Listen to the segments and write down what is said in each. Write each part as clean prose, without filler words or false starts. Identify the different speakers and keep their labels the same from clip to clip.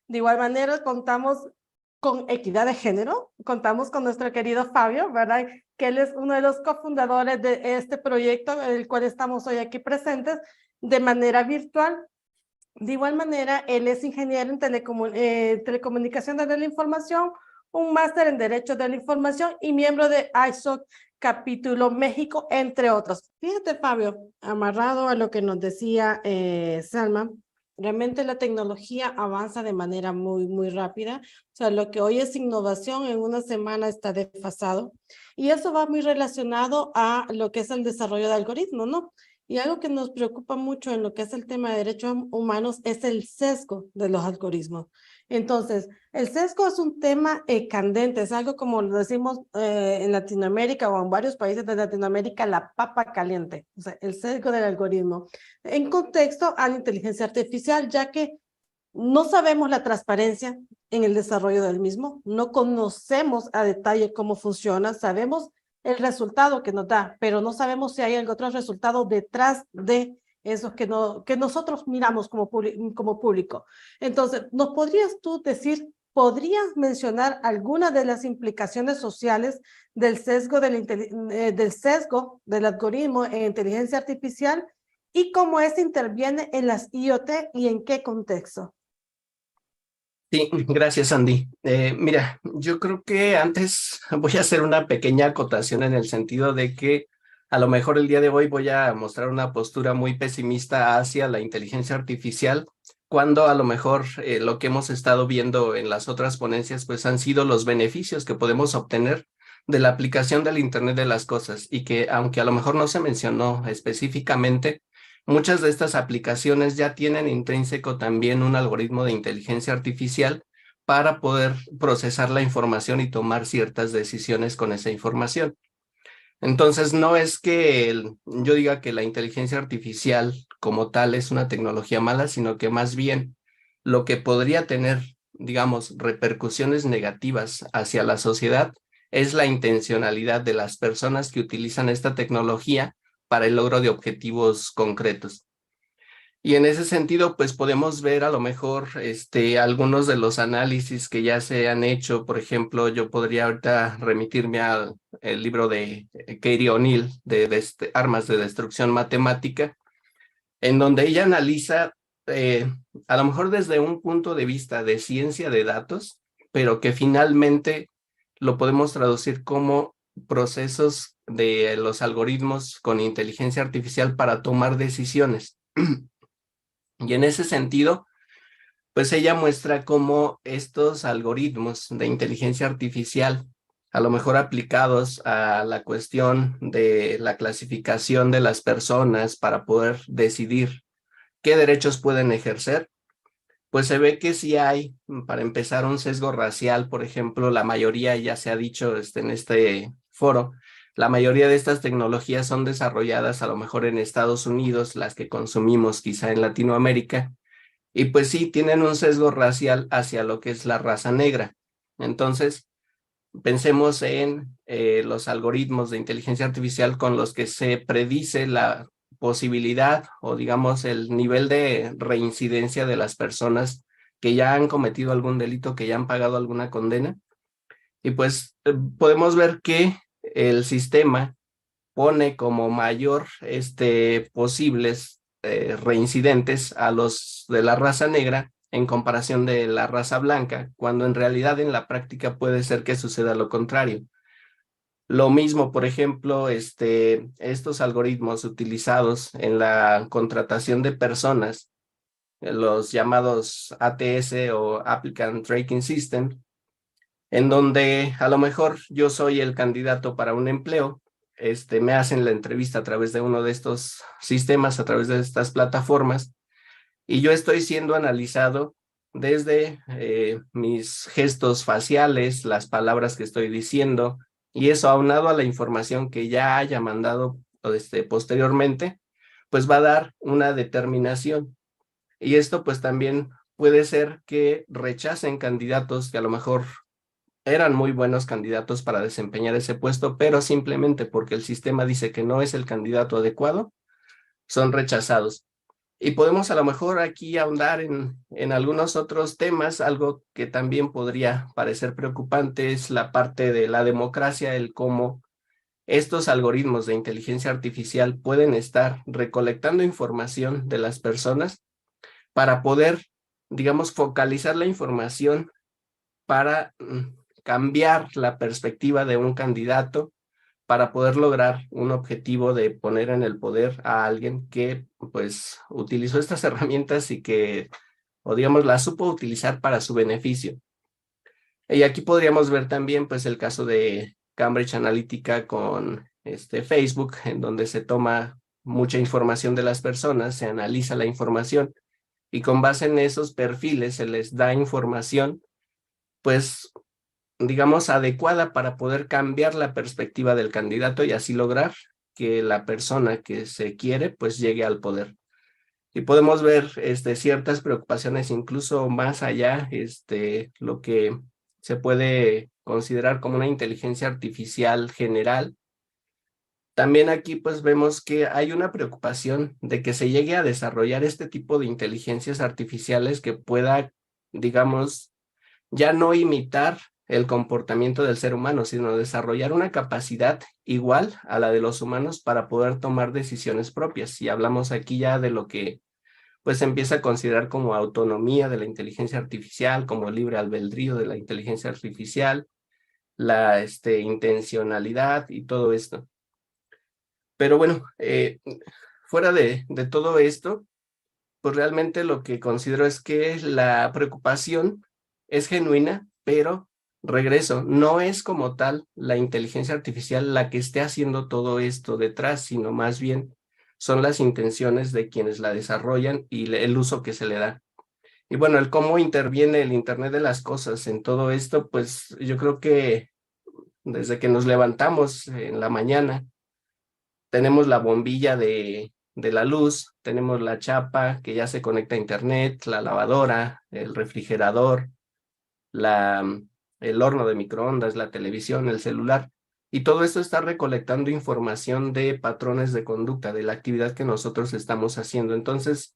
Speaker 1: De igual manera, contamos con equidad de género, contamos con nuestro querido Fabio, ¿verdad? Que él es uno de los cofundadores de este proyecto, el cual estamos hoy aquí presentes de manera virtual. De igual manera, él es ingeniero en telecomunicaciones de la información, un máster en Derecho de la Información y miembro de ISOC Capítulo México, entre otros. Fíjate, Fabio, amarrado a lo que nos decía Salma, realmente la tecnología avanza de manera muy rápida. O sea, lo que hoy es innovación, en una semana está desfasado. Y eso va muy relacionado a lo que es el desarrollo de algoritmos, ¿no? Y algo que nos preocupa mucho en lo que es el tema de derechos humanos es el sesgo de los algoritmos. Entonces, el sesgo es un tema candente, es algo como lo decimos en Latinoamérica o en varios países de Latinoamérica, la papa caliente, o sea, el sesgo del algoritmo. En contexto a la inteligencia artificial, ya que no sabemos la transparencia en el desarrollo del mismo, no conocemos a detalle cómo funciona, sabemos el resultado que nos da, pero no sabemos si hay algún otro resultado detrás de eso que nosotros miramos como público. Entonces, ¿nos podrías tú decir, podrías mencionar alguna de las implicaciones sociales del sesgo del algoritmo en inteligencia artificial y cómo este interviene en las IoT y en qué contexto?
Speaker 2: Sí, gracias, Andy. Mira, yo creo que antes voy a hacer una pequeña acotación en el sentido de que a lo mejor el día de hoy voy a mostrar una postura muy pesimista hacia la inteligencia artificial, cuando a lo mejor lo que hemos estado viendo en las otras ponencias pues han sido los beneficios que podemos obtener de la aplicación del Internet de las cosas y que aunque a lo mejor no se mencionó específicamente, muchas de estas aplicaciones ya tienen intrínseco también un algoritmo de inteligencia artificial para poder procesar la información y tomar ciertas decisiones con esa información. Entonces, no es que yo diga que la inteligencia artificial como tal es una tecnología mala, sino que más bien lo que podría tener, digamos, repercusiones negativas hacia la sociedad es la intencionalidad de las personas que utilizan esta tecnología para el logro de objetivos concretos. Y en ese sentido, pues podemos ver a lo mejor algunos de los análisis que ya se han hecho. Por ejemplo, yo podría ahorita remitirme al el libro de Katie O'Neill de Armas de Destrucción Matemática, en donde ella analiza a lo mejor desde un punto de vista de ciencia de datos, pero que finalmente lo podemos traducir como procesos de los algoritmos con inteligencia artificial para tomar decisiones. Y en ese sentido, pues ella muestra cómo estos algoritmos de inteligencia artificial, a lo mejor aplicados a la cuestión de la clasificación de las personas para poder decidir qué derechos pueden ejercer, pues se ve que sí hay, para empezar, un sesgo racial. Por ejemplo, la mayoría, ya se ha dicho en este foro, la mayoría de estas tecnologías son desarrolladas a lo mejor en Estados Unidos, las que consumimos quizá en Latinoamérica, y pues sí, tienen un sesgo racial hacia lo que es la raza negra. Entonces, pensemos en los algoritmos de inteligencia artificial con los que se predice la posibilidad o digamos el nivel de reincidencia de las personas que ya han cometido algún delito, que ya han pagado alguna condena. Y pues podemos ver que el sistema pone como mayor posibles reincidentes a los de la raza negra en comparación de la raza blanca, cuando en realidad en la práctica puede ser que suceda lo contrario. Lo mismo, por ejemplo, estos algoritmos utilizados en la contratación de personas, los llamados ATS o Applicant Tracking System, en donde a lo mejor yo soy el candidato para un empleo, me hacen la entrevista a través de uno de estos sistemas, a través de estas plataformas, y yo estoy siendo analizado desde mis gestos faciales, las palabras que estoy diciendo, y eso aunado a la información que ya haya mandado posteriormente, pues va a dar una determinación. Y esto pues también puede ser que rechacen candidatos que a lo mejor eran muy buenos candidatos para desempeñar ese puesto, pero simplemente porque el sistema dice que no es el candidato adecuado, son rechazados. Y podemos a lo mejor aquí ahondar en algunos otros temas. Algo que también podría parecer preocupante es la parte de la democracia, el cómo estos algoritmos de inteligencia artificial pueden estar recolectando información de las personas para poder, digamos, focalizar la información para cambiar la perspectiva de un candidato, para poder lograr un objetivo de poner en el poder a alguien que pues utilizó estas herramientas y que, o digamos, las supo utilizar para su beneficio. Y aquí podríamos ver también pues el caso de Cambridge Analytica con Facebook, en donde se toma mucha información de las personas, se analiza la información y con base en esos perfiles se les da información pues digamos, adecuada para poder cambiar la perspectiva del candidato y así lograr que la persona que se quiere, pues llegue al poder. Y podemos ver ciertas preocupaciones, incluso más allá, lo que se puede considerar como una inteligencia artificial general. También aquí pues vemos que hay una preocupación de que se llegue a desarrollar este tipo de inteligencias artificiales que pueda, digamos, ya no imitar el comportamiento del ser humano, sino desarrollar una capacidad igual a la de los humanos para poder tomar decisiones propias. Y hablamos aquí ya de lo que pues se empieza a considerar como autonomía de la inteligencia artificial, como libre albedrío de la inteligencia artificial, la intencionalidad y todo esto. Pero bueno, fuera de todo esto, pues realmente lo que considero es que la preocupación es genuina, pero regreso, no es como tal la inteligencia artificial la que esté haciendo todo esto detrás, sino más bien son las intenciones de quienes la desarrollan y el uso que se le da. Y bueno, el cómo interviene el Internet de las cosas en todo esto, pues yo creo que desde que nos levantamos en la mañana, tenemos la bombilla de la luz, tenemos la chapa que ya se conecta a internet, la lavadora, el refrigerador, el horno de microondas, la televisión, el celular. Y todo esto está recolectando información de patrones de conducta, de la actividad que nosotros estamos haciendo. Entonces,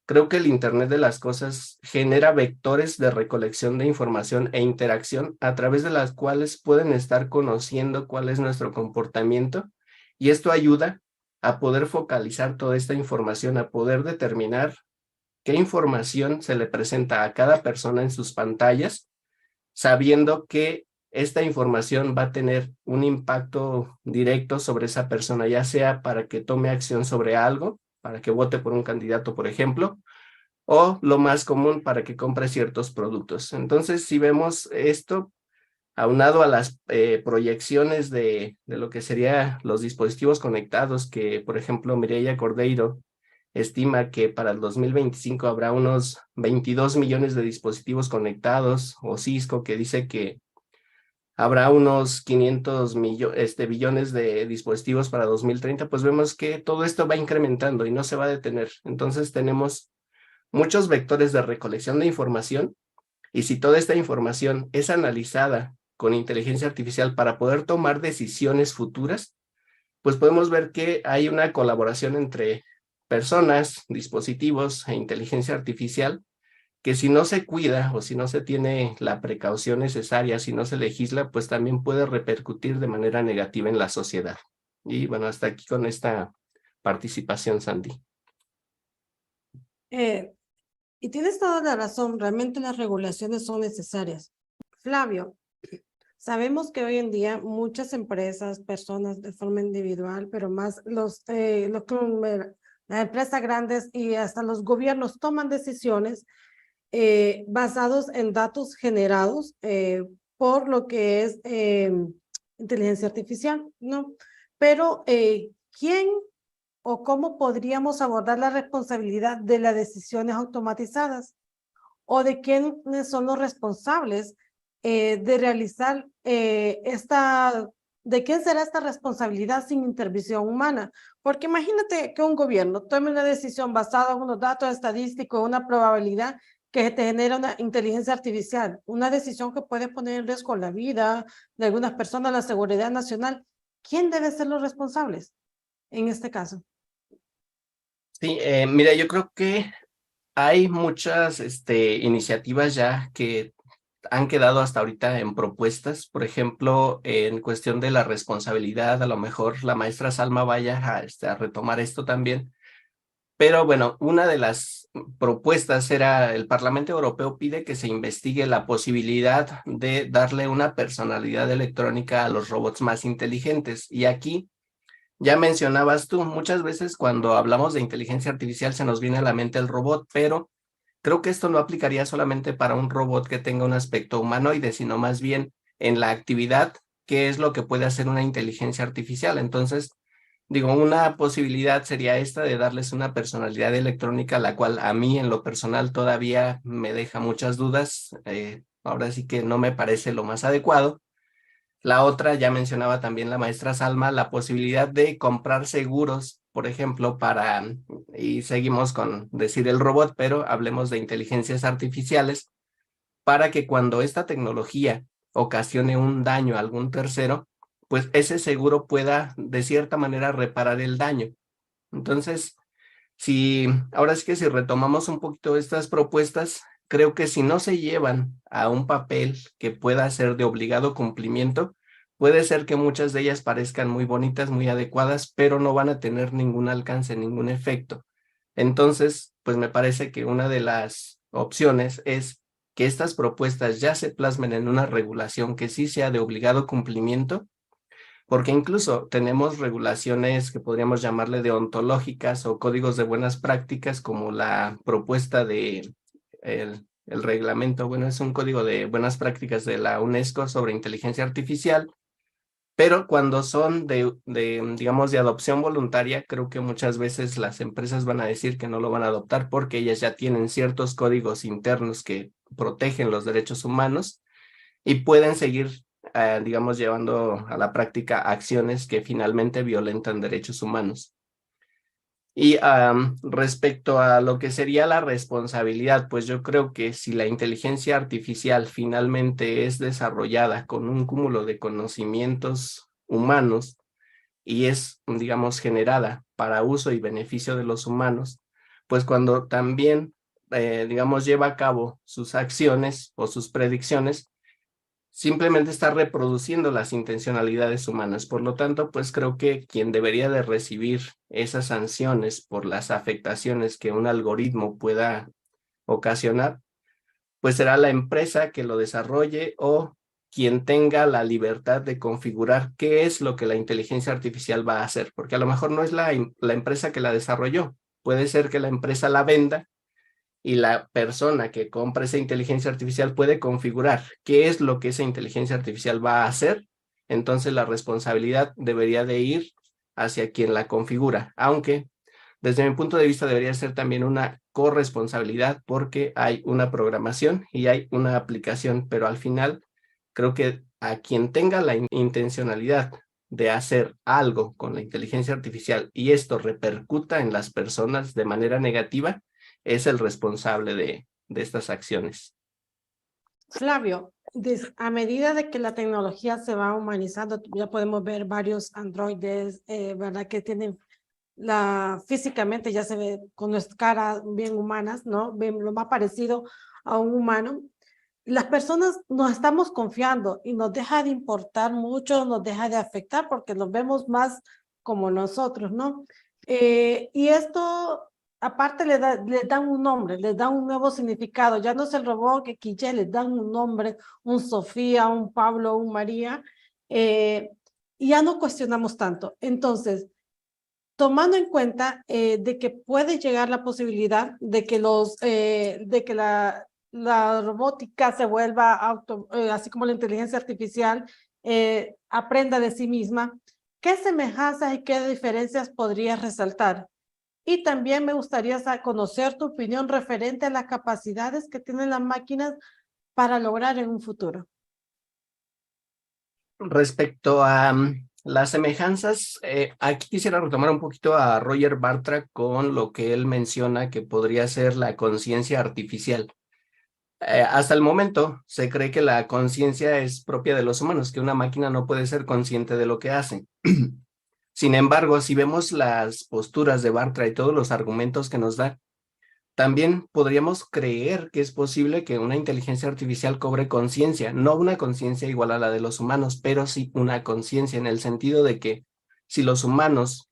Speaker 2: creo que el Internet de las cosas genera vectores de recolección de información e interacción a través de las cuales pueden estar conociendo cuál es nuestro comportamiento y esto ayuda a poder focalizar toda esta información, a poder determinar qué información se le presenta a cada persona en sus pantallas, sabiendo que esta información va a tener un impacto directo sobre esa persona, ya sea para que tome acción sobre algo, para que vote por un candidato, por ejemplo, o lo más común para que compre ciertos productos. Entonces, si vemos esto aunado a las proyecciones de lo que serían los dispositivos conectados, que por ejemplo Mireia Cordeiro estima que para el 2025 habrá unos 22 millones de dispositivos conectados, o Cisco que dice que habrá unos 500 billones de dispositivos para 2030, pues vemos que todo esto va incrementando y no se va a detener. Entonces tenemos muchos vectores de recolección de información y si toda esta información es analizada con inteligencia artificial para poder tomar decisiones futuras, pues podemos ver que hay una colaboración entre personas, dispositivos e inteligencia artificial que si no se cuida o si no se tiene la precaución necesaria, si no se legisla, pues también puede repercutir de manera negativa en la sociedad. Y bueno, hasta aquí con esta participación, Sandy.
Speaker 1: Y tienes toda la razón, realmente las regulaciones son necesarias. Flavio, sabemos que hoy en día muchas empresas, personas de forma individual, pero más las empresas grandes y hasta los gobiernos toman decisiones basados en datos generados por lo que es inteligencia artificial, ¿no? Pero ¿quién o cómo podríamos abordar la responsabilidad de las decisiones automatizadas? ¿O de quiénes son los responsables de realizar de quién será esta responsabilidad sin intervención humana? Porque imagínate que un gobierno tome una decisión basada en unos datos estadísticos, una probabilidad que te genera una inteligencia artificial, una decisión que puede poner en riesgo la vida de algunas personas, la seguridad nacional. ¿Quién debe ser los responsables en este caso?
Speaker 2: Sí, mira, yo creo que hay muchas iniciativas ya que han quedado hasta ahorita en propuestas. Por ejemplo, en cuestión de la responsabilidad, a lo mejor la maestra Salma vaya a retomar esto también. Pero bueno, una de las propuestas era, el Parlamento Europeo pide que se investigue la posibilidad de darle una personalidad electrónica a los robots más inteligentes. Y aquí ya mencionabas tú, muchas veces cuando hablamos de inteligencia artificial se nos viene a la mente el robot, pero creo que esto no aplicaría solamente para un robot que tenga un aspecto humanoide, sino más bien en la actividad, qué es lo que puede hacer una inteligencia artificial. Entonces, digo, una posibilidad sería esta de darles una personalidad electrónica, la cual a mí en lo personal todavía me deja muchas dudas. Ahora sí que no me parece lo más adecuado. La otra, ya mencionaba también la maestra Salma, la posibilidad de comprar seguros, por ejemplo, y seguimos con decir el robot, pero hablemos de inteligencias artificiales, para que cuando esta tecnología ocasione un daño a algún tercero, pues ese seguro pueda de cierta manera reparar el daño. Entonces, ahora sí que si retomamos un poquito estas propuestas, creo que si no se llevan a un papel que pueda ser de obligado cumplimiento, puede ser que muchas de ellas parezcan muy bonitas, muy adecuadas, pero no van a tener ningún alcance, ningún efecto. Entonces, pues me parece que una de las opciones es que estas propuestas ya se plasmen en una regulación que sí sea de obligado cumplimiento, porque incluso tenemos regulaciones que podríamos llamarle deontológicas o códigos de buenas prácticas, como la propuesta de el reglamento, bueno, es un código de buenas prácticas de la UNESCO sobre inteligencia artificial, pero cuando son digamos, de adopción voluntaria, creo que muchas veces las empresas van a decir que no lo van a adoptar porque ellas ya tienen ciertos códigos internos que protegen los derechos humanos y pueden seguir, digamos, llevando a la práctica acciones que finalmente violentan derechos humanos. Y respecto a lo que sería la responsabilidad, pues yo creo que si la inteligencia artificial finalmente es desarrollada con un cúmulo de conocimientos humanos y es, digamos, generada para uso y beneficio de los humanos, pues cuando también, digamos, lleva a cabo sus acciones o sus predicciones, simplemente está reproduciendo las intencionalidades humanas. Por lo tanto, pues creo que quien debería de recibir esas sanciones por las afectaciones que un algoritmo pueda ocasionar, pues será la empresa que lo desarrolle o quien tenga la libertad de configurar qué es lo que la inteligencia artificial va a hacer, porque a lo mejor no es la empresa que la desarrolló, puede ser que la empresa la venda y la persona que compra esa inteligencia artificial puede configurar qué es lo que esa inteligencia artificial va a hacer, entonces la responsabilidad debería de ir hacia quien la configura, aunque desde mi punto de vista debería ser también una corresponsabilidad porque hay una programación y hay una aplicación, pero al final creo que a quien tenga la intencionalidad de hacer algo con la inteligencia artificial y esto repercuta en las personas de manera negativa, es el responsable de estas acciones.
Speaker 1: Flavio, a medida de que la tecnología se va humanizando, ya podemos ver varios androides, ¿verdad? Que tienen físicamente ya se ve con nuestras caras bien humanas, ¿no? Bien, lo más parecido a un humano. Las personas nos estamos confiando y nos deja de importar mucho, nos deja de afectar porque los vemos más como nosotros, ¿no? Y esto, aparte, le dan un nombre, le dan un nuevo significado. Ya no es el robot que quille, les dan un nombre, un Sofía, un Pablo, un María, y ya no cuestionamos tanto. Entonces, tomando en cuenta de que puede llegar la posibilidad de que la robótica se vuelva así como la inteligencia artificial aprenda de sí misma, ¿qué semejanzas y qué diferencias podrías resaltar? Y también me gustaría conocer tu opinión referente a las capacidades que tienen las máquinas para lograr en un futuro.
Speaker 2: Respecto a las semejanzas, aquí quisiera retomar un poquito a Roger Bartra con lo que él menciona que podría ser la conciencia artificial. Hasta el momento se cree que la conciencia es propia de los humanos, que una máquina no puede ser consciente de lo que hace. Sin embargo, si vemos las posturas de Bartra y todos los argumentos que nos da, también podríamos creer que es posible que una inteligencia artificial cobre conciencia, no una conciencia igual a la de los humanos, pero sí una conciencia en el sentido de que si los humanos,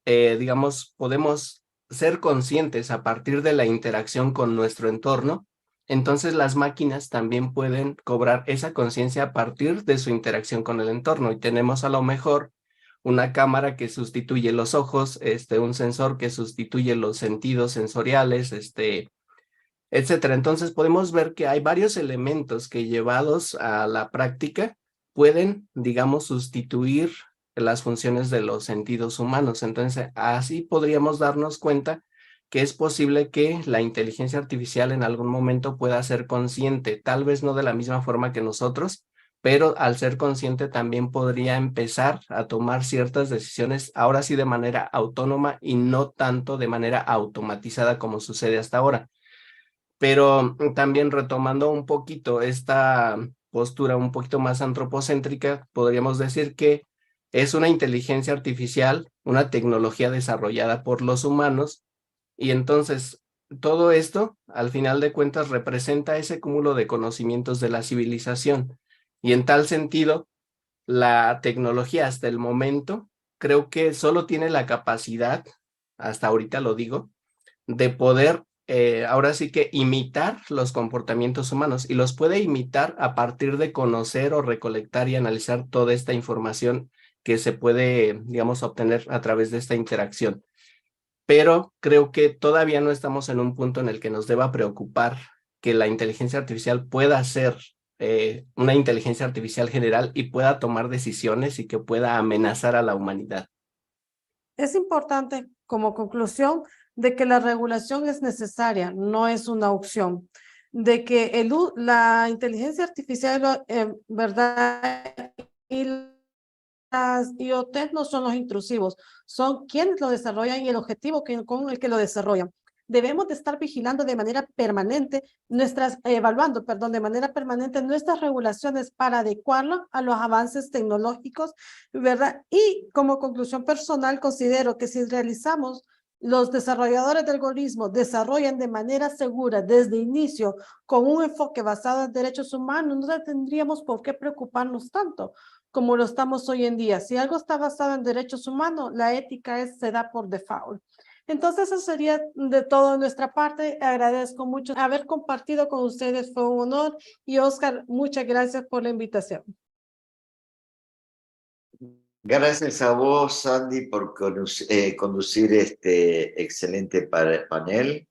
Speaker 2: digamos, podemos ser conscientes a partir de la interacción con nuestro entorno, entonces las máquinas también pueden cobrar esa conciencia a partir de su interacción con el entorno y tenemos a lo mejor una cámara que sustituye los ojos, un sensor que sustituye los sentidos sensoriales, etcétera. Entonces podemos ver que hay varios elementos que llevados a la práctica pueden, digamos, sustituir las funciones de los sentidos humanos. Entonces, así podríamos darnos cuenta que es posible que la inteligencia artificial en algún momento pueda ser consciente, tal vez no de la misma forma que nosotros, pero al ser consciente también podría empezar a tomar ciertas decisiones, ahora sí de manera autónoma y no tanto de manera automatizada como sucede hasta ahora. Pero también retomando un poquito esta postura un poquito más antropocéntrica, podríamos decir que es una inteligencia artificial, una tecnología desarrollada por los humanos, y entonces todo esto, al final de cuentas, representa ese cúmulo de conocimientos de la civilización. Y en tal sentido, la tecnología hasta el momento, creo que solo tiene la capacidad, hasta ahorita lo digo, de poder ahora sí que imitar los comportamientos humanos y los puede imitar a partir de conocer o recolectar y analizar toda esta información que se puede, digamos, obtener a través de esta interacción. Pero creo que todavía no estamos en un punto en el que nos deba preocupar que la inteligencia artificial pueda ser una inteligencia artificial general y pueda tomar decisiones y que pueda amenazar a la humanidad.
Speaker 1: Es importante como conclusión de que la regulación es necesaria, no es una opción, de que la inteligencia artificial, ¿verdad? Y las IoT no son los intrusivos, son quienes lo desarrollan y el objetivo con el que lo desarrollan. Debemos de estar vigilando de manera permanente evaluando, perdón, de manera permanente nuestras regulaciones para adecuarlo a los avances tecnológicos, ¿verdad? Y como conclusión personal, considero que si realizamos los desarrolladores de algoritmos desarrollan de manera segura desde inicio con un enfoque basado en derechos humanos, no tendríamos por qué preocuparnos tanto como lo estamos hoy en día. Si algo está basado en derechos humanos, la ética se da por default. Entonces, eso sería de todo de nuestra parte. Agradezco mucho haber compartido con ustedes, fue un honor. Y Oscar, muchas gracias por la invitación.
Speaker 3: Gracias a vos, Sandy, por conducir este excelente panel.